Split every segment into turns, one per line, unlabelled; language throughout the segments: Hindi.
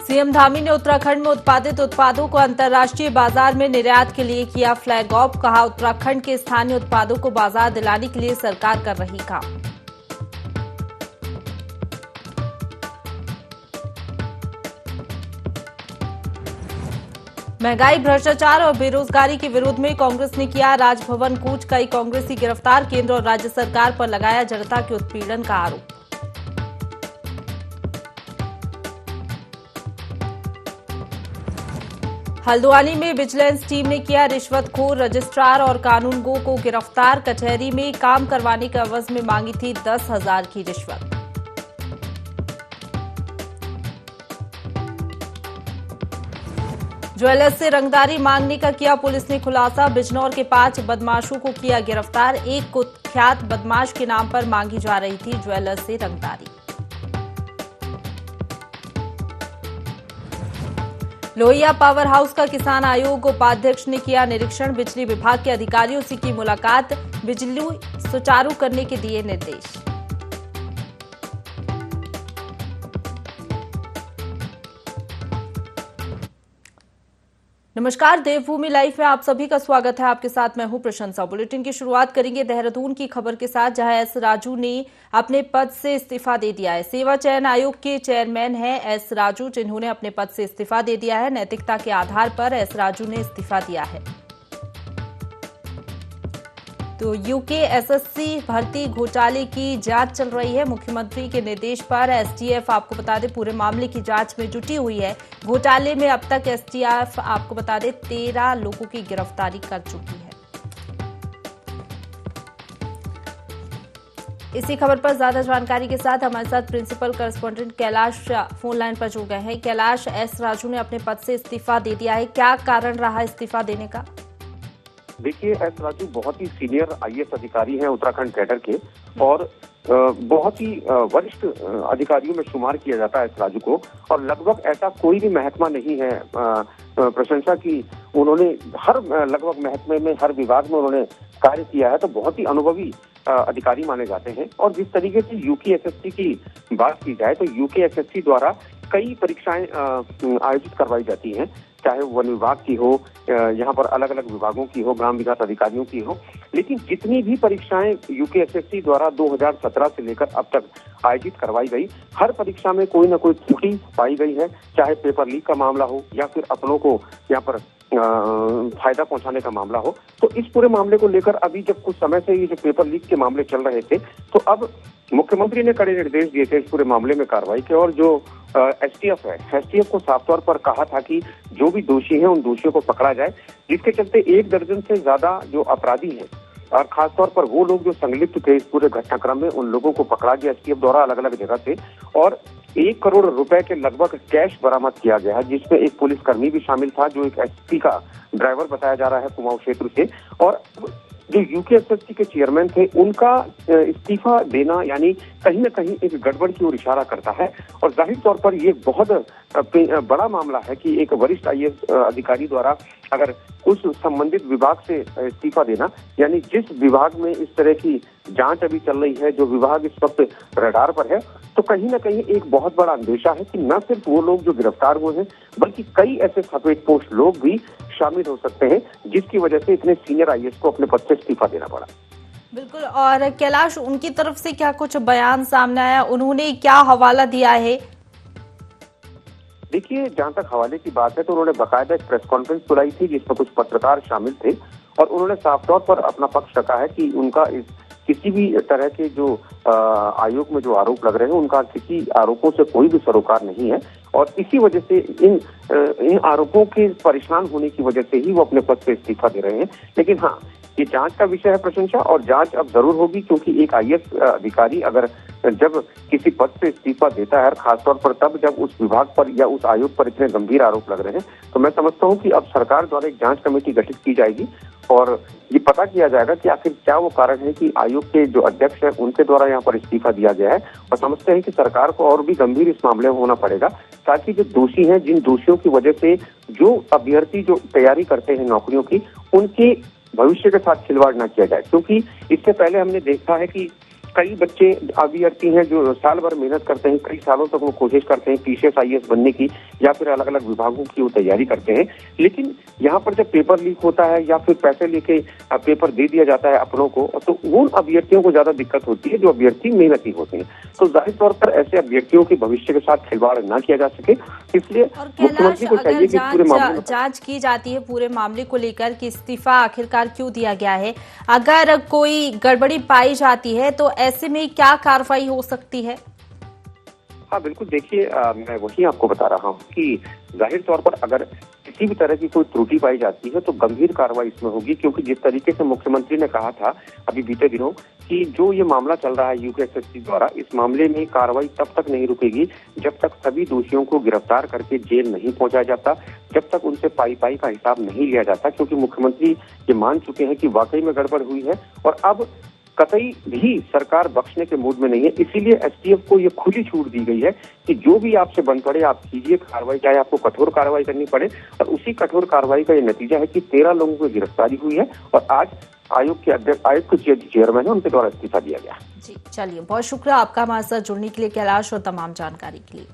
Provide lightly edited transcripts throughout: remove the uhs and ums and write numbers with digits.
सीएम धामी ने उत्तराखंड में उत्पादित उत्पादों को अंतर्राष्ट्रीय बाजार में निर्यात के लिए किया फ्लैग ऑफ। कहा, उत्तराखंड के स्थानीय उत्पादों को बाजार दिलाने के लिए सरकार कर रही काम। महंगाई, भ्रष्टाचार और बेरोजगारी के विरोध में कांग्रेस ने किया राजभवन कूच। कई कांग्रेसी गिरफ्तार, केंद्र और राज्य सरकार पर लगाया जनता के उत्पीड़न का आरोप। हल्द्वानी में विजिलेंस टीम ने किया रिश्वतखोर रजिस्ट्रार और कानूनगो को गिरफ्तार। कचहरी में काम करवाने के एवज में मांगी थी 10,000 की रिश्वत। ज्वेलर्स से रंगदारी मांगने का किया पुलिस ने खुलासा। बिजनौर के 5 बदमाशों को किया गिरफ्तार। एक कुख्यात बदमाश के नाम पर मांगी जा रही थी ज्वेलर्स से रंगदारी। लोहिया पावर हाउस का किसान आयोग उपाध्यक्ष ने किया निरीक्षण। बिजली विभाग के अधिकारियों से की मुलाकात। बिजली सुचारू करने के दिए निर्देश। नमस्कार, देवभूमि लाइव में आप सभी का स्वागत है। आपके साथ मैं हूं प्रशंसा। बुलेटिन की शुरुआत करेंगे देहरादून की खबर के साथ, जहां एस राजू ने अपने पद से इस्तीफा दे दिया है। सेवा चयन आयोग के चेयरमैन हैं एस राजू, जिन्होंने अपने पद से इस्तीफा दे दिया है। नैतिकता के आधार पर एस राजू ने इस्तीफा दिया है। तो यूकेएसएससी भर्ती घोटाले की जांच चल रही है। मुख्यमंत्री के निर्देश पर एसटीएफ, आपको बता दें, पूरे मामले की जांच में जुटी हुई है। घोटाले में अब तक एसटीएफ, आपको बता दें, 13 लोगों की गिरफ्तारी कर चुकी है। इसी खबर पर ज्यादा जानकारी के साथ हमारे साथ principal correspondent Kailash phone line पर जुड़ गए हैं। कैलाश, एस राजू ने अपने पद से इस्तीफा दे दिया है, क्या कारण रहा इस्तीफा देने का?
देखिए, एस राजू बहुत ही सीनियर आईएएस अधिकारी हैं उत्तराखंड कैडर के, और बहुत ही वरिष्ठ अधिकारियों में शुमार किया जाता है एस राजू को। और लगभग ऐसा कोई भी महकमा नहीं है प्रशंसा की, उन्होंने हर लगभग महकमे में, हर विभाग में उन्होंने कार्य किया है, तो बहुत ही अनुभवी अधिकारी माने जाते हैं। और जिस तरीके से यूकेएसएससी की बात की जाए तो यूकेएसएससी द्वारा कई परीक्षाएं आयोजित करवाई जाती हैं, चाहे वन विभाग की हो, यहाँ पर अलग अलग विभागों की हो, ग्राम विकास अधिकारियों की हो। लेकिन जितनी भी परीक्षाएं यूकेएसएससी द्वारा 2017 से लेकर अब तक आयोजित करवाई गई, हर परीक्षा में कोई न कोई त्रुटि पाई गई है, चाहे पेपर लीक का मामला हो या फिर अपनों को यहाँ पर फायदा पहुंचाने का मामला हो। तो इस पूरे मामले को लेकर अभी जब कुछ समय से ये जो पेपर लीक के मामले चल रहे थे, तो अब मुख्यमंत्री ने कड़े निर्देश दिए थे इस पूरे मामले में कार्रवाई के। और जो एसटीएफ है, एसटीएफ को साफ तौर पर कहा था कि जो भी दोषी हैं उन दोषियों को पकड़ा जाए, जिसके चलते 1 दर्जन से ज्यादा जो अपराधी हैं और खासतौर पर वो लोग जो संलिप्त थे इस पूरे घटनाक्रम में, उन लोगों को पकड़ा गया एसटीएफ द्वारा अलग अलग जगह से। और 1 करोड़ रुपए के लगभग कैश बरामद किया गया है, जिसमें एक पुलिसकर्मी भी शामिल था जो एक एसपी का ड्राइवर बताया जा रहा है कुमाऊं क्षेत्र से। और जो यूकेएसएससी के चेयरमैन थे, उनका इस्तीफा देना यानी कहीं न कहीं एक गड़बड़ की ओर इशारा करता है। और जाहिर तौर पर ये बहुत बड़ा मामला है कि एक वरिष्ठ आईएएस अधिकारी द्वारा अगर उस संबंधित विभाग से इस्तीफा देना, यानी जिस विभाग में इस तरह की जांच अभी चल रही है, जो विभाग इस वक्त रडार पर है, तो कहीं न कहीं एक बहुत बड़ा अंदेशा है कि न सिर्फ वो लोग जो गिरफ्तार हुए हैं, बल्कि कई ऐसे सफेद पोस्ट लोग भी शामिल हो सकते हैं, जिसकी वजह से इतने सीनियर आईएएस को अपने पद से इस्तीफा देना पड़ा।
बिल्कुल। और कैलाश, उनकी तरफ से क्या कुछ बयान सामने आया, उन्होंने क्या हवाला दिया है?
देखिए, जहां तक हवाले की बात है तो उन्होंने बाकायदा एक प्रेस कॉन्फ्रेंस बुलाई थी जिसमें कुछ पत्रकार शामिल थे, और उन्होंने साफ तौर पर अपना पक्ष रखा है कि उनका इस किसी भी तरह के जो आयोग में जो आरोप लग रहे हैं, उनका किसी आरोपों से कोई भी सरोकार नहीं है। और इसी वजह से इन आरोपों के परेशान होने की वजह से ही वो अपने पद से इस्तीफा दे रहे हैं। लेकिन हाँ, ये जांच का विषय है प्रशंसा, और जांच अब जरूर होगी, क्योंकि एक आईएएस अधिकारी अगर जब किसी पद से इस्तीफा देता है, और खासतौर पर तब जब उस विभाग पर या उस आयोग पर इतने गंभीर आरोप लग रहे हैं, तो मैं समझता हूं कि अब सरकार द्वारा एक जांच कमेटी गठित की जाएगी और ये पता किया जाएगा कि आखिर क्या वो कारण है कि आयोग के जो अध्यक्ष हैं उनके द्वारा यहाँ पर इस्तीफा दिया गया है। और समझते हैं कि सरकार को और भी गंभीर इस मामले में होना पड़ेगा, ताकि जो दोषी हैं, जिन दोषियों की वजह से जो अभ्यर्थी जो तैयारी करते हैं नौकरियों की, उनके भविष्य के साथ खिलवाड़ न किया जाए। क्योंकि इससे पहले हमने देखा है कि कई बच्चे अभ्यर्थी हैं जो साल भर मेहनत करते हैं, कई सालों तक वो कोशिश करते हैं PCS IAS बनने की या फिर अलग अलग विभागों की वो तैयारी करते हैं। लेकिन यहाँ पर जब पेपर लीक होता है या फिर पैसे लेके पेपर दे दिया जाता है अपनों को, तो उन अभ्यर्थियों को ज्यादा दिक्कत होती है जो अभ्यर्थी मेहनती होते हैं। तो जाहिर तौर पर ऐसे अभ्यर्थियों के भविष्य के साथ खिलवाड़ न किया जा सके, इसलिए मुख्यमंत्री को चाहिए कि पूरे मामले
जांच की जाती है पूरे मामले को लेकर कि इस्तीफा आखिरकार क्यों दिया गया है। अगर कोई गड़बड़ी पाई जाती है तो ऐसे में क्या कार्रवाई हो सकती है?
हाँ बिल्कुल, देखिए मैं वही आपको बता रहा हूँ कि जाहिर तौर पर अगर किसी भी तरह की कोई त्रुटि पाई जाती है तो गंभीर कार्रवाई इसमें होगी, क्योंकि जिस तरीके से मुख्यमंत्री ने कहा था अभी बीते दिनों कि जो ये मामला चल रहा है UPSSC द्वारा, इस मामले में कार्रवाई तब तक नहीं रुकेगी जब तक सभी दोषियों को गिरफ्तार करके जेल नहीं पहुंचाया जाता, जब तक उनसे पाई का हिसाब नहीं लिया जाता, क्योंकि मुख्यमंत्री ये मान चुके हैं कि वाकई में गड़बड़ हुई है और अब कतई भी सरकार बख्शने के मूड में नहीं है। इसीलिए STF को ये खुली छूट दी गई है कि जो भी आपसे बन पड़े आप कीजिए कार्रवाई, चाहे आपको कठोर कार्रवाई करनी पड़े। और उसी कठोर कार्रवाई का ये नतीजा है कि 13 लोगों की गिरफ्तारी हुई है और आज आयोग के अध्यक्ष, आयोग के चेयरमैन है, उनके द्वारा इस्तीफा दिया गया।
जी चलिए, बहुत शुक्रिया आपका हमारे साथ जुड़ने के लिए कैलाश, और तमाम जानकारी के लिए।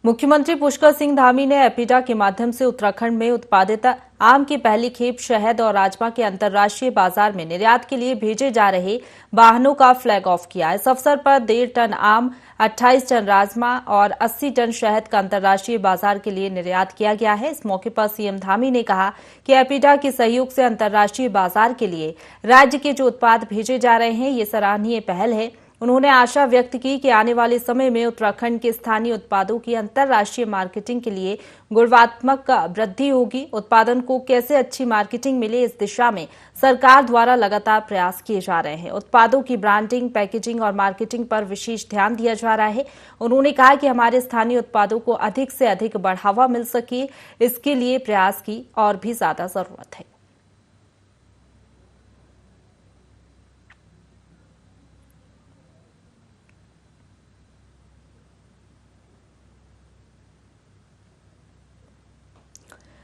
मुख्यमंत्री पुष्कर सिंह धामी ने एपीडा के माध्यम से उत्तराखंड में उत्पादित आम की पहली खेप शहद और राजमा के अंतर्राष्ट्रीय बाजार में निर्यात के लिए भेजे जा रहे वाहनों का फ्लैग ऑफ किया। इस अवसर पर 1.5 टन आम, 28 टन राजमा और 80 टन शहद का अंतर्राष्ट्रीय बाजार के लिए निर्यात किया गया है। इस मौके पर सीएम धामी ने कहा कि एपीडा के सहयोग से अंतर्राष्ट्रीय बाजार के लिए राज्य के जो उत्पाद भेजे जा रहे हैं, ये सराहनीय पहल है। उन्होंने आशा व्यक्त की कि आने वाले समय में उत्तराखंड के स्थानीय उत्पादों की अंतर्राष्ट्रीय मार्केटिंग के लिए गुणात्मक वृद्धि होगी। उत्पादन को कैसे अच्छी मार्केटिंग मिले, इस दिशा में सरकार द्वारा लगातार प्रयास किए जा रहे हैं। उत्पादों की ब्रांडिंग, पैकेजिंग और मार्केटिंग पर विशेष ध्यान दिया जा रहा है। उन्होंने कहा कि हमारे स्थानीय उत्पादों को अधिक से अधिक बढ़ावा मिल सके, इसके लिए प्रयास की और भी ज्यादा जरूरत है।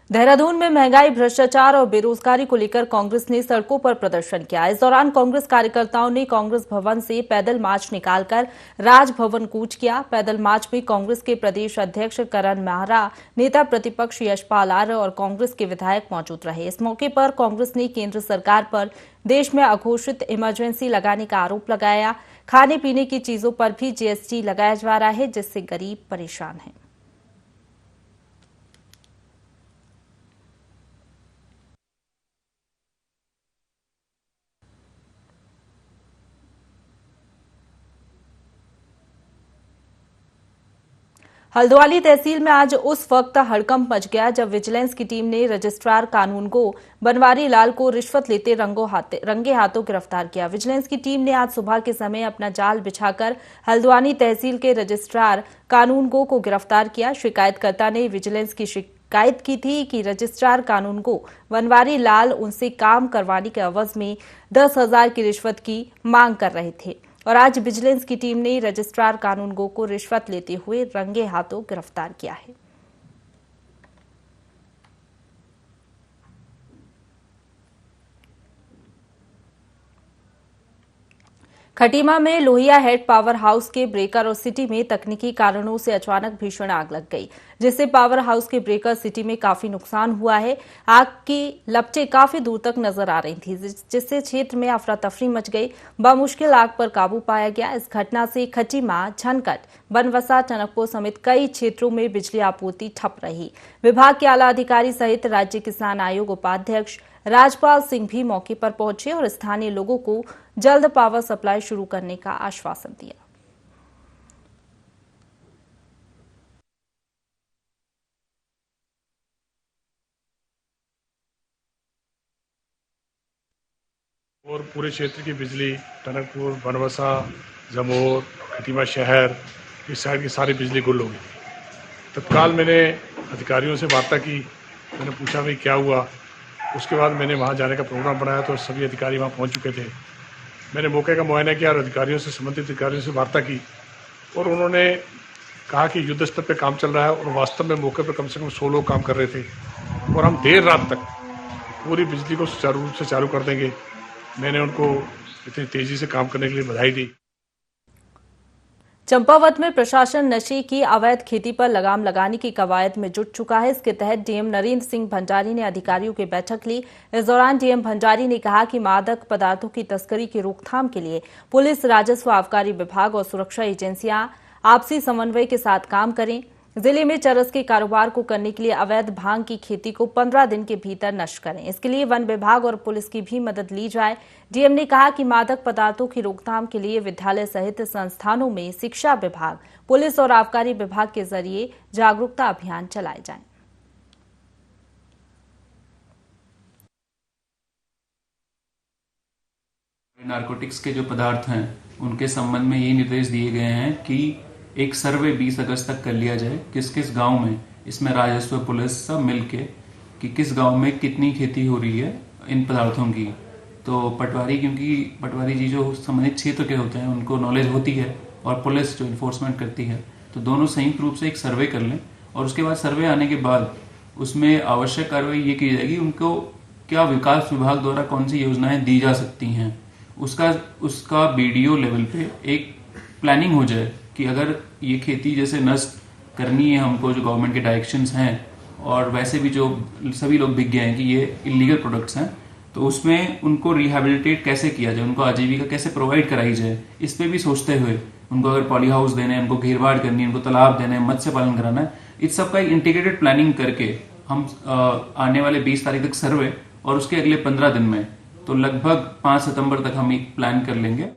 देहरादून में महंगाई, भ्रष्टाचार और बेरोजगारी को लेकर कांग्रेस ने सड़कों पर प्रदर्शन किया। इस दौरान कांग्रेस कार्यकर्ताओं ने कांग्रेस भवन से पैदल मार्च निकालकर राजभवन कूच किया। पैदल मार्च में कांग्रेस के प्रदेश अध्यक्ष करण मेहरा, नेता प्रतिपक्ष यशपाल आर्य और कांग्रेस के विधायक मौजूद रहे। इस मौके पर कांग्रेस ने केंद्र सरकार पर देश में अघोषित इमरजेंसी लगाने का आरोप लगाया। खाने पीने की चीजों पर भी GST लगाया जा रहा है, जिससे गरीब परेशान हैं। हल्द्वानी तहसील में आज उस वक्त हड़कंप मच गया जब विजिलेंस की टीम ने रजिस्ट्रार कानूनगो बनवारी लाल को रिश्वत लेते रंगे हाथों गिरफ्तार किया। विजिलेंस की टीम ने आज सुबह के समय अपना जाल बिछाकर हल्द्वानी तहसील के रजिस्ट्रार कानूनगो को गिरफ्तार किया। शिकायतकर्ता ने विजिलेंस की शिकायत की थी कि रजिस्ट्रार कानूनगो बनवारी लाल उनसे काम करवाने के एवज में 10,000 की रिश्वत की मांग कर रहे थे और आज विजिलेंस की टीम ने रजिस्ट्रार कानूनगो को रिश्वत लेते हुए रंगे हाथों गिरफ्तार किया है। खटीमा में लोहिया हेड पावर हाउस के ब्रेकर और सिटी में तकनीकी कारणों से अचानक भीषण आग लग गई, जिससे पावर हाउस के ब्रेकर सिटी में काफी नुकसान हुआ है। आग की लपटें काफी दूर तक नजर आ रही थी, जिससे क्षेत्र में अफरा तफरी मच गई। बामुश्किल आग पर काबू पाया गया। इस घटना से खटीमा, झनकट, बनवसा, टनकपुर समेत कई क्षेत्रों में बिजली आपूर्ति ठप रही। विभाग के आला अधिकारी सहित राज्य किसान आयोग उपाध्यक्ष राजपाल सिंह भी मौके पर पहुंचे और स्थानीय लोगों को जल्द पावर सप्लाई शुरू करने का आश्वासन दिया।
और पूरे क्षेत्र की बिजली, टनकपुर, बनवसा, जमोर, खटीमा शहर, इस साइड की सारी बिजली गुल हो गई। तत्काल मैंने अधिकारियों से वार्ता की, मैंने पूछा भाई क्या हुआ। उसके बाद मैंने वहाँ जाने का प्रोग्राम बनाया तो सभी अधिकारी वहाँ पहुँच चुके थे। मैंने मौके का मुआयना किया और अधिकारियों से, संबंधित अधिकारियों से वार्ता की और उन्होंने कहा कि युद्ध स्तर पर काम चल रहा है और वास्तव में मौके पर कम से कम 100 लोग काम कर रहे थे और हम देर रात तक पूरी बिजली को सुचारू रूप से चालू कर देंगे। मैंने उनको इतनी तेजी से काम करने के लिए बधाई दी।
चंपावत में प्रशासन नशे की अवैध खेती पर लगाम लगाने की कवायद में जुट चुका है। इसके तहत डीएम नरेंद्र सिंह भंडारी ने अधिकारियों की बैठक ली। इस दौरान डीएम भंडारी ने कहा कि मादक पदार्थों की तस्करी की रोकथाम के लिए पुलिस, राजस्व, आबकारी विभाग और सुरक्षा एजेंसियां आपसी समन्वय के साथ काम करें। जिले में चरस के कारोबार को करने के लिए अवैध भांग की खेती को 15 दिन के भीतर नष्ट करें। इसके लिए वन विभाग और पुलिस की भी मदद ली जाए। डीएम ने कहा कि मादक पदार्थों की रोकथाम के लिए विद्यालय सहित संस्थानों में शिक्षा विभाग, पुलिस और आबकारी विभाग के जरिए जागरूकता अभियान चलाए जाएं।
नारकोटिक्स के जो पदार्थ हैं उनके संबंध में ये निर्देश दिए गए हैं कि एक सर्वे 20 अगस्त तक कर लिया जाए, किस किस गांव में, इसमें राजस्व, पुलिस सब मिलके कि किस गांव में कितनी खेती हो रही है इन पदार्थों की। तो पटवारी, क्योंकि पटवारी जी जो संबंधित क्षेत्र के होते हैं उनको नॉलेज होती है और पुलिस जो इन्फोर्समेंट करती है, तो दोनों संयुक्त रूप से एक सर्वे कर लें और उसके बाद सर्वे आने के बाद उसमें आवश्यक कार्रवाई ये की जाएगी उनको क्या विकास विभाग द्वारा कौन सी योजनाएं दी जा सकती हैं, उसका बीडीओ लेवल पे एक प्लानिंग हो जाए कि अगर ये खेती जैसे नष्ट करनी है हमको, जो गवर्नमेंट के डायरेक्शंस हैं और वैसे भी जो सभी लोग दिख गए हैं कि ये इलीगल प्रोडक्ट्स हैं, तो उसमें उनको रिहेबिलिटेट कैसे किया जाए, उनको आजीविका कैसे प्रोवाइड कराई जाए, इस पे भी सोचते हुए उनको अगर पॉली हाउस देने हैं, उनको घेरबाड़ करनी है, उनको तालाब देने हैं, मत्स्य पालन कराना है, इस सब का एक इंटीग्रेटेड प्लानिंग करके हम आने वाले 20 तारीख तक सर्वे और उसके अगले 15 दिन में, तो लगभग 5 सितंबर तक हम एक प्लान कर लेंगे।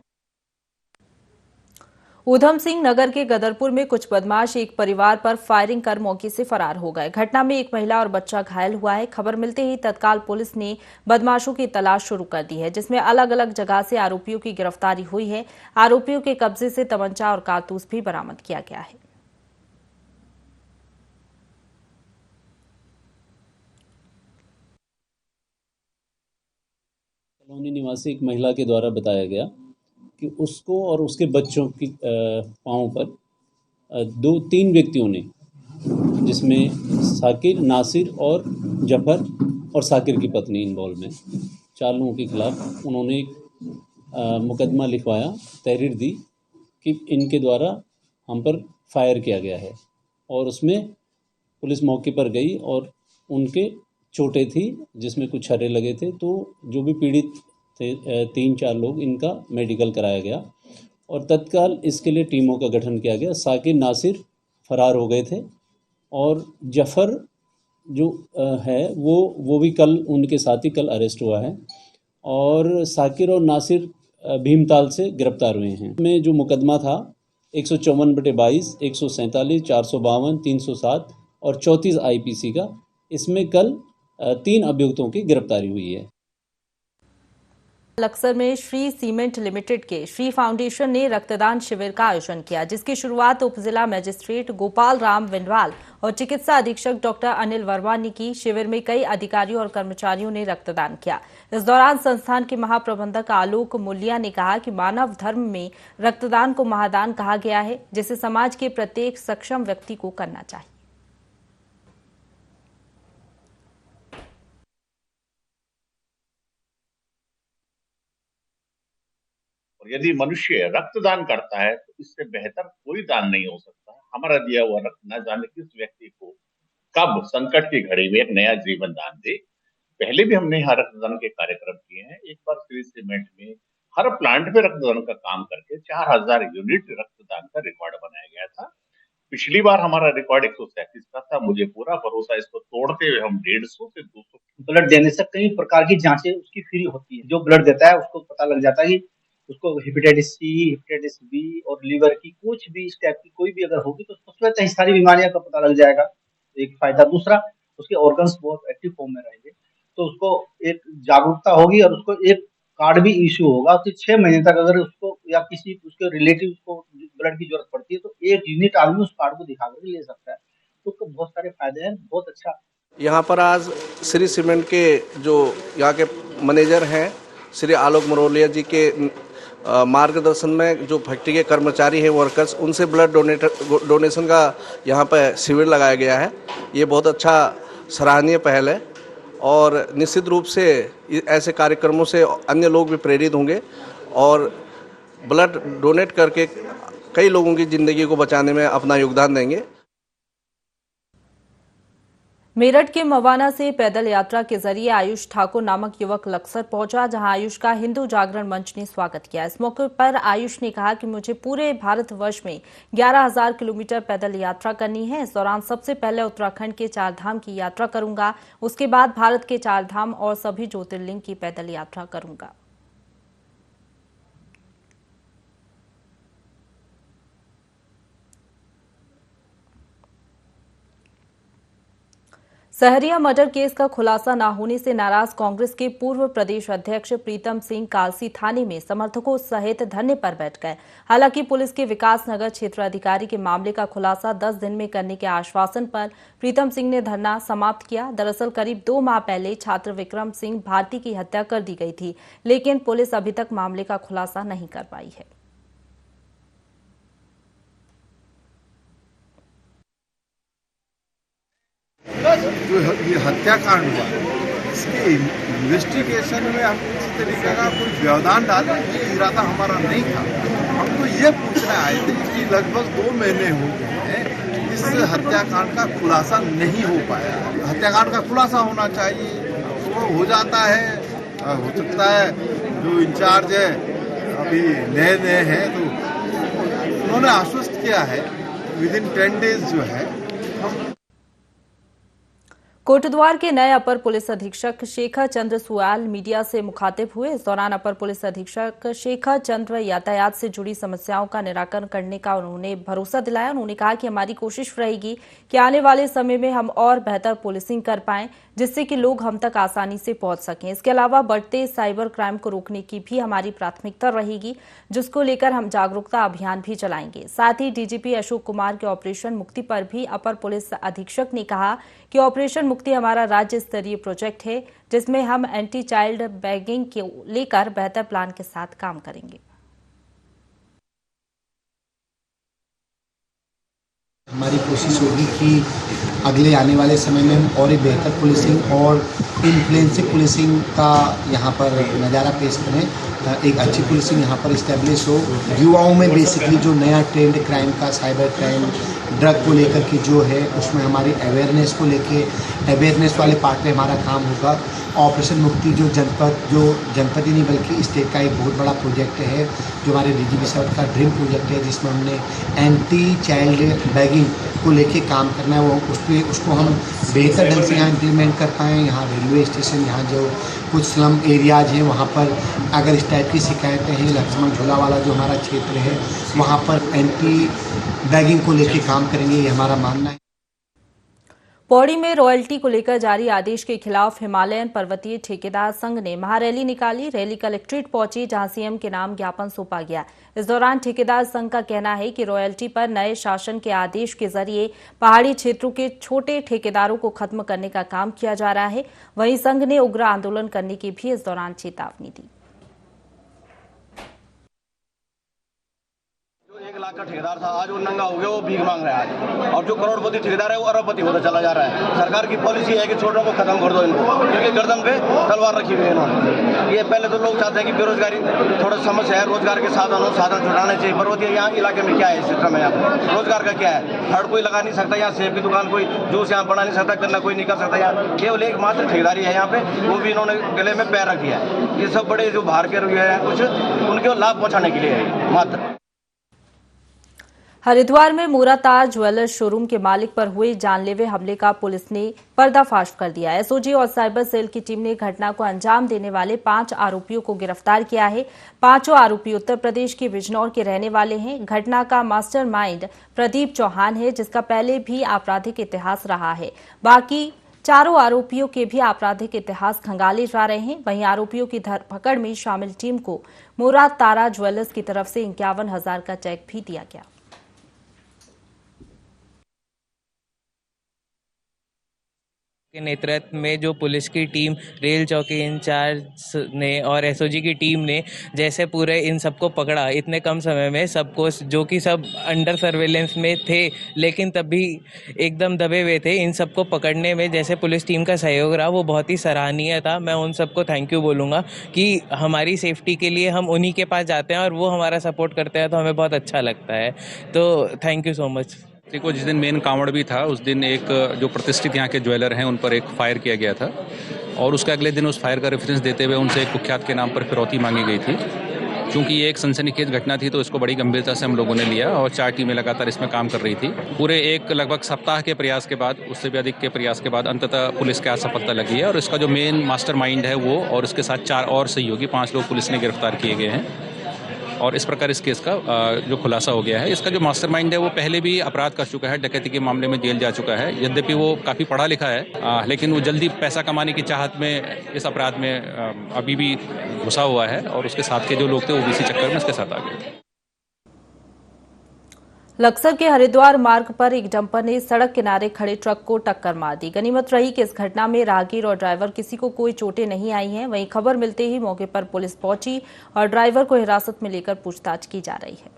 ऊधम सिंह नगर के गदरपुर में कुछ बदमाश एक परिवार पर फायरिंग कर मौके से फरार हो गए। घटना में एक महिला और बच्चा घायल हुआ है। खबर मिलते ही तत्काल पुलिस ने बदमाशों की तलाश शुरू कर दी है, जिसमें अलग अलग जगह से आरोपियों की गिरफ्तारी हुई है। आरोपियों के कब्जे से तमंचा और कारतूस भी बरामद किया गया है।
कॉलोनी निवासी एक महिला के द्वारा बताया गया कि उसको और उसके बच्चों की पाँव पर 2-3 व्यक्तियों ने, जिसमें साकिर, नासिर और जफर और साकिर की पत्नी इन्वॉल्व में, 4 लोगों के खिलाफ उन्होंने एक मुकदमा लिखवाया, तहरीर दी कि इनके द्वारा हम पर फायर किया गया है। और उसमें पुलिस मौके पर गई और उनके चोटें थी जिसमें कुछ छर्रे लगे थे। तो जो भी पीड़ित थे 3-4 लोग, इनका मेडिकल कराया गया और तत्काल इसके लिए टीमों का गठन किया गया। साकिर, नासिर फरार हो गए थे और जफ़र जो है वो भी कल उनके साथ ही कल अरेस्ट हुआ है और साकिर और नासिर भीमताल से गिरफ्तार हुए हैं। में जो मुकदमा था 154/22, 147, 452, 307 और 34 IPC का, इसमें कल 3 अभियुक्तों की गिरफ्तारी हुई है।
लक्सर में श्री सीमेंट लिमिटेड के श्री फाउंडेशन ने रक्तदान शिविर का आयोजन किया, जिसकी शुरुआत उप जिला मजिस्ट्रेट गोपाल राम विंडवाल और चिकित्सा अधीक्षक डॉक्टर अनिल वर्मा ने की। शिविर में कई अधिकारियों और कर्मचारियों ने रक्तदान किया। इस दौरान संस्थान के महाप्रबंधक आलोक मुलिया ने कहा कि मानव धर्म में रक्तदान को महादान कहा गया है, जिसे समाज के प्रत्येक सक्षम व्यक्ति को करना चाहिए।
यदि मनुष्य रक्तदान करता है तो इससे बेहतर कोई दान नहीं हो सकता। हमारा दिया हुआ रक्त न जाने किस व्यक्ति को कब संकट की घड़ी में एक नया जीवन दान दे। पहले भी हमने यहाँ रक्तदान के कार्यक्रम किए हैं। एक बार श्री सीमेंट में हर प्लांट पे रक्तदान का काम करके 4000 यूनिट रक्तदान का रिकॉर्ड बनाया गया था। पिछली बार हमारा रिकॉर्ड 137 का था। मुझे पूरा भरोसा इसको तोड़ते हुए हम 150 से 200
ब्लड देने से कई प्रकार की जांचें उसकी फ्री होती है। जो ब्लड देता है उसको पता लग जाता है कि उसको हेपेटाइटिस C, हेपेटाइटिस B और लीवर की कुछ भी इस टाइप की कोई भी अगर होगी तो उसको स्वतः ही सारी बीमारियां का पता लग जाएगा। एक फायदा। दूसरा, उसके ऑर्गन्स बहुत एक्टिव फॉर्म में रहेंगे, तो उसको एक जागरूकता होगी और उसको एक कार्ड भी इश्यू होगा कि 6 महीने तक अगर उसको या किसी उसके रिलेटिव को ब्लड की जरूरत पड़ती है तो 1 यूनिट आदमी उस कार्ड को दिखा कर ले सकता है। तो बहुत सारे फायदे हैं। बहुत अच्छा।
यहाँ पर आज श्री सीमेंट के जो यहाँ के मैनेजर हैं श्री आलोक मरोलिया जी के मार्गदर्शन में जो फैक्ट्री के कर्मचारी हैं, वर्कर्स, उनसे ब्लड डोनेशन का यहाँ पर शिविर लगाया गया है। ये बहुत अच्छा सराहनीय पहल है और निश्चित रूप से ऐसे कार्यक्रमों से अन्य लोग भी प्रेरित होंगे और ब्लड डोनेट करके कई लोगों की ज़िंदगी को बचाने में अपना योगदान देंगे।
मेरठ के मवाना से पैदल यात्रा के जरिए आयुष ठाकुर नामक युवक लक्सर पहुंचा, जहां आयुष का हिंदू जागरण मंच ने स्वागत किया। इस मौके पर आयुष ने कहा कि मुझे पूरे भारतवर्ष में 11,000 किलोमीटर पैदल यात्रा करनी है। इस दौरान सबसे पहले उत्तराखंड के 4 धाम की यात्रा करूंगा, उसके बाद भारत के 4 धाम और सभी ज्योतिर्लिंग की पैदल यात्रा करूंगा। सहरिया मर्डर केस का खुलासा न होने से नाराज कांग्रेस के पूर्व प्रदेश अध्यक्ष प्रीतम सिंह कालसी थाने में समर्थकों सहित धरने पर बैठ गए। हालांकि पुलिस के विकास नगर क्षेत्र अधिकारी के मामले का खुलासा 10 दिन में करने के आश्वासन पर प्रीतम सिंह ने धरना समाप्त किया। दरअसल करीब 2 माह पहले छात्र विक्रम सिंह भारती की हत्या कर दी गई थी, लेकिन पुलिस अभी तक मामले का खुलासा नहीं कर पाई है।
जो ये हत्याकांड हुआ इसके इन्वेस्टिगेशन में हम किसी तरीके का कोई व्यवधान डालने की इरादा हमारा नहीं था। हम तो ये पूछने आए थे कि लगभग 2 महीने हो गए हैं इस हत्याकांड का खुलासा नहीं हो पाया। हत्याकांड का खुलासा होना चाहिए, वो हो जाता है। हो सकता है जो इंचार्ज है अभी नए हैं तो उन्होंने आश्वस्त किया है विदिन 10 डेज जो है।
कोटद्वार के नए अपर पुलिस अधीक्षक शेखर चंद्र सुयाल मीडिया से मुखातिब हुए। इस दौरान अपर पुलिस अधीक्षक शेखर चंद्र यातायात से जुड़ी समस्याओं का निराकरण करने का उन्होंने भरोसा दिलाया। उन्होंने कहा कि हमारी कोशिश रहेगी कि आने वाले समय में हम और बेहतर पुलिसिंग कर पाएं, जिससे कि लोग हम तक आसानी से पहुंच सकें। इसके अलावा बढ़ते साइबर क्राइम को रोकने की भी हमारी प्राथमिकता रहेगी, जिसको लेकर हम जागरूकता अभियान भी चलाएंगे। साथ ही डीजीपी अशोक कुमार के ऑपरेशन मुक्ति पर भी अपर पुलिस अधीक्षक ने कहा कि ऑपरेशन मुक्ति हमारा राज्य स्तरीय प्रोजेक्ट है, जिसमें हम एंटी चाइल्ड बैगिंग को लेकर बेहतर प्लान के साथ काम करेंगे।
हमारी कोशिश होगी कि अगले आने वाले समय में हम और एक बेहतर पुलिसिंग और इन्फ्लुएंसिव पुलिसिंग का यहाँ पर नज़ारा पेश करें। एक अच्छी पुलिसिंग यहाँ पर इस्टेब्लिश हो। युवाओं में बेसिकली जो नया ट्रेंड क्राइम का, साइबर क्राइम, ड्रग को लेकर की जो है, उसमें हमारी अवेयरनेस को लेके अवेयरनेस वाले पार्ट में हमारा काम होगा। ऑपरेशन मुक्ति जो जनपद ही नहीं बल्कि स्टेट का एक बहुत बड़ा प्रोजेक्ट है, जो हमारे डीजीपी साहब का ड्रीम प्रोजेक्ट है, जिसमें हमने एंटी चाइल्ड बैगिंग को लेके काम करना है। वो उसको हम बेहतर ढंग से यहाँ इम्प्लीमेंट कर पाएँ। यहाँ रेलवे स्टेशन, यहाँ जो कुछ स्लम एरियाज हैं, वहाँ पर अगर इस टाइप की शिकायतें हैं, लक्ष्मण झूला वाला जो हमारा क्षेत्र है, वहाँ पर एंटी बैगिंग को लेके काम करेंगे, ये हमारा मानना है।
पौड़ी में रॉयल्टी को लेकर जारी आदेश के खिलाफ हिमालयन पर्वतीय ठेकेदार संघ ने महारैली निकाली। रैली कलेक्ट्रेट पहुंची, जहां सीएम के नाम ज्ञापन सौंपा गया। इस दौरान ठेकेदार संघ का कहना है कि रॉयल्टी पर नए शासन के आदेश के जरिए पहाड़ी क्षेत्रों के छोटे ठेकेदारों को खत्म करने का काम किया जा रहा है। वहीं संघ ने उग्र आंदोलन करने की भी इस दौरान चेतावनी दी।
1 लाख का ठेकेदार था, आज वो नंगा हो गया, वो भीख मांग रहा है आज। और जो करोड़पति ठेकेदार है वो अरबपति होता चला जा रहा है। सरकार की पॉलिसी है कि छोटों को खत्म कर दो इनको, क्योंकि गर्दन पे तलवार रखी हुई है इन्होंने। ये पहले तो लोग चाहते हैं कि बेरोजगारी थोड़ा समस्या है, रोजगार के साधन छुड़ाने चाहिए। पर्वतीय यहाँ इलाके में क्या है सिस्टम है, यहाँ पर रोजगार का क्या है? हर कोई लगा नहीं सकता यहाँ, सेब की दुकान कोई जूस यहाँ बना नहीं सकता, गन्ना कोई नहीं कर सकता यहाँ। केवल एक मात्र ठेकेदारी है यहाँ पे, वो भी इन्होंने गले में पैर रख दिया है। ये सब बड़े जो बाहर के रुपये हैं कुछ, उनके लाभ पहुँचाने के लिए है मात्र।
हरिद्वार में मोराताज ज्वेलर्स शोरूम के मालिक पर हुए जानलेवा हमले का पुलिस ने पर्दाफाश कर दिया। एसओजी और साइबर सेल की टीम ने घटना को अंजाम देने वाले 5 आरोपियों को गिरफ्तार किया है। 5 आरोपी उत्तर प्रदेश के बिजनौर के रहने वाले हैं। घटना का मास्टरमाइंड प्रदीप चौहान है, जिसका पहले भी आपराधिक इतिहास रहा है। बाकी 4 आरोपियों के भी आपराधिक इतिहास खंगाले जा रहे हैं। वहीं आरोपियों की धरपकड़ में शामिल टीम को मोरातारा ज्वेलर्स की तरफ से 51,000 का चेक भी दिया गया।
के नेतृत्व में जो पुलिस की टीम, रेल चौकी इंचार्ज ने और एसओजी की टीम ने जैसे पूरे इन सबको पकड़ा इतने कम समय में, सबको जो कि सब अंडर सर्वेलेंस में थे लेकिन तब भी एकदम दबे हुए थे, इन सबको पकड़ने में जैसे पुलिस टीम का सहयोग रहा वो बहुत ही सराहनीय था। मैं उन सबको थैंक यू बोलूँगा कि हमारी सेफ्टी के लिए हम उन्हीं के पास जाते हैं और वो हमारा सपोर्ट करते हैं तो हमें बहुत अच्छा लगता है। तो थैंक यू सो मच।
को जिस दिन मेन कांवड़ भी था उस दिन एक जो प्रतिष्ठित यहाँ के ज्वेलर हैं उन पर एक फायर किया गया था और उसके अगले दिन उस फायर का रेफरेंस देते हुए उनसे एक कुख्यात के नाम पर फिरौती मांगी गई थी। क्योंकि ये एक सनसनीखेज घटना थी तो इसको बड़ी गंभीरता से हम लोगों ने लिया और 4 टीमें लगातार इसमें काम कर रही थी। पूरे एक लगभग सप्ताह के प्रयास के बाद, उससे भी अधिक के प्रयास के बाद अंततः पुलिस के हाथ सफलता लगी है और इसका जो मेन मास्टरमाइंड है वो और उसके साथ 4 और सहयोगी 5 लोग पुलिस ने गिरफ्तार किए गए हैं और इस प्रकार इस केस का जो खुलासा हो गया है। इसका जो मास्टरमाइंड है वो पहले भी अपराध कर चुका है, डकैती के मामले में जेल जा चुका है। यद्यपि वो काफ़ी पढ़ा लिखा है लेकिन वो जल्दी पैसा कमाने की चाहत में इस अपराध में अभी भी घुसा हुआ है और उसके साथ के जो लोग थे वो भी इसी चक्कर में इसके साथ आ गए।
लक्सर के हरिद्वार मार्ग पर एक डंपर ने सड़क किनारे खड़े ट्रक को टक्कर मार दी। गनीमत रही कि इस घटना में राहगीर और ड्राइवर किसी को कोई चोटें नहीं आई हैं। वहीं खबर मिलते ही मौके पर पुलिस पहुंची और ड्राइवर को हिरासत में लेकर पूछताछ की जा रही है।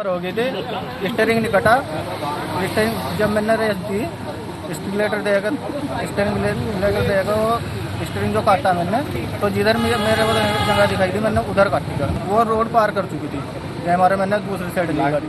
हो गई थी, स्टीयरिंग नहीं कटा। स्टीयरिंग जब मैंने रेस दी, स्टीयरिंग देगा वो स्टीयरिंग जो काटा मैंने तो जिधर मेरे को जगह दिखाई थी मैंने उधर काटी कर वो रोड पार कर चुकी थी। हमारे मैंने दूसरी साइड ली गाड़ी।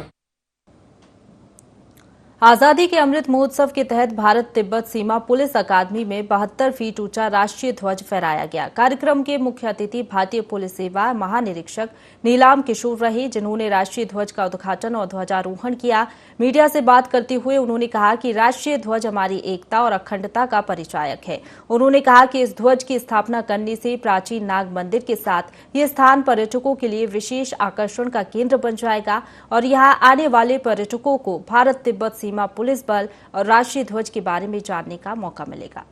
आजादी के अमृत महोत्सव के तहत भारत तिब्बत सीमा पुलिस अकादमी में 72 फीट ऊंचा राष्ट्रीय ध्वज फहराया गया। कार्यक्रम के मुख्य अतिथि भारतीय पुलिस सेवा महानिरीक्षक नीलाम किशोर रहे, जिन्होंने राष्ट्रीय ध्वज का उद्घाटन और ध्वजारोहण किया। मीडिया से बात करते हुए उन्होंने कहा कि राष्ट्रीय ध्वज हमारी एकता और अखंडता का परिचायक है। उन्होंने कहा कि इस ध्वज की स्थापना करने से प्राचीन नाग मंदिर के साथ ये स्थान पर्यटकों के लिए विशेष आकर्षण का केंद्र बन जाएगा और यहां आने वाले पर्यटकों को भारत तिब्बत सीमा पुलिस बल और राष्ट्रीय ध्वज के बारे में जानने का मौका मिलेगा।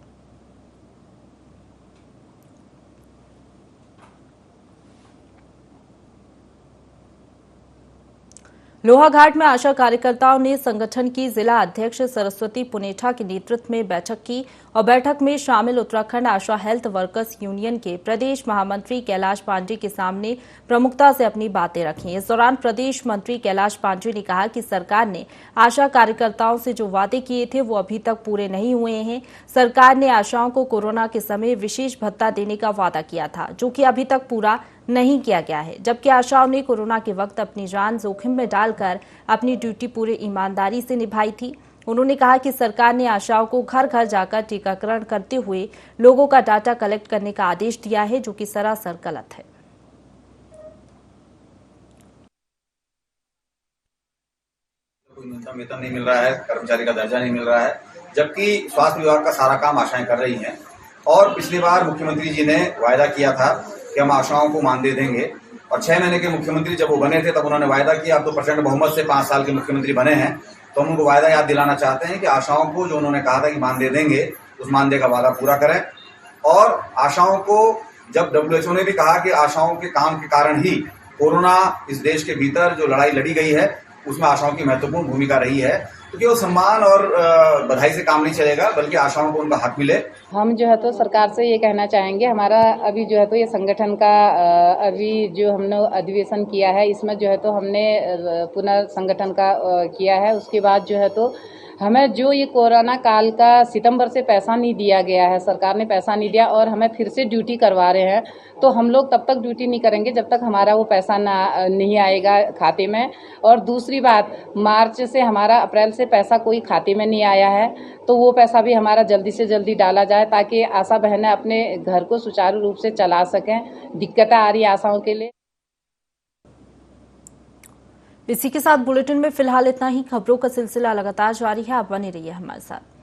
लोहाघाट में आशा कार्यकर्ताओं ने संगठन की जिला अध्यक्ष सरस्वती पुनेठा के नेतृत्व में बैठक की और बैठक में शामिल उत्तराखंड आशा हेल्थ वर्कर्स यूनियन के प्रदेश महामंत्री कैलाश पांडे के सामने प्रमुखता से अपनी बातें रखी। इस दौरान प्रदेश मंत्री कैलाश पांडे ने कहा कि सरकार ने आशा कार्यकर्ताओं से जो वादे किए थे वो अभी तक पूरे नहीं हुए हैं। सरकार ने आशाओं को कोरोना के समय विशेष भत्ता देने का वादा किया था, जो कि अभी तक पूरा नहीं किया गया है, जबकि आशाओं ने कोरोना के वक्त अपनी जान जोखिम में डालकर अपनी ड्यूटी पूरी ईमानदारी से निभाई थी। उन्होंने कहा कि सरकार ने आशाओं को घर घर जाकर टीकाकरण करते हुए लोगों का डाटा कलेक्ट करने का आदेश दिया है, जो कि सरासर गलत है।
कोई न्यूनतम वेतन नहीं मिल रहा है, कर्मचारी का दर्जा नहीं मिल रहा है, जबकि स्वास्थ्य विभाग का सारा काम आशाएं कर रही हैं। और पिछली बार मुख्यमंत्री जी ने वायदा किया था कि हम आशाओं को मानदेय देंगे और 6 महीने के मुख्यमंत्री जब वो बने थे तब उन्होंने वायदा किया। अब तो प्रचंड बहुमत से 5 साल के मुख्यमंत्री बने हैं तो हम उनको वायदा याद दिलाना चाहते हैं कि आशाओं को जो उन्होंने कहा था कि मानदेय देंगे उस मानदेय का वादा पूरा करें। और आशाओं को जब WHO ने भी कहा कि आशाओं के काम के कारण ही कोरोना इस देश के भीतर जो लड़ाई लड़ी गई है उसमें आशाओं की महत्वपूर्ण भूमिका रही है, तो केवल सम्मान और बधाई से काम नहीं चलेगा बल्कि आशाओं को उनका हक मिले।
हम जो है तो सरकार से ये कहना चाहेंगे, हमारा अभी जो है तो ये संगठन का अभी जो हमने अधिवेशन किया है इसमें जो है तो हमने पुनः संगठन का किया है। उसके बाद जो है तो हमें जो ये कोरोना काल का सितंबर से पैसा नहीं दिया गया है, सरकार ने पैसा नहीं दिया और हमें फिर से ड्यूटी करवा रहे हैं, तो हम लोग तब तक ड्यूटी नहीं करेंगे जब तक हमारा वो पैसा नहीं आएगा खाते में। और दूसरी बात, मार्च से हमारा अप्रैल से पैसा कोई खाते में नहीं आया है, तो वो पैसा भी हमारा जल्दी से जल्दी डाला जाए ताकि आशा बहनें अपने घर को सुचारू रूप से चला सकें। दिक्कतें आ रही है आशाओं के लिए।
इसी के साथ बुलेटिन में फिलहाल इतना ही। खबरों का सिलसिला लगातार जारी है, आप बने रहिए हमारे साथ।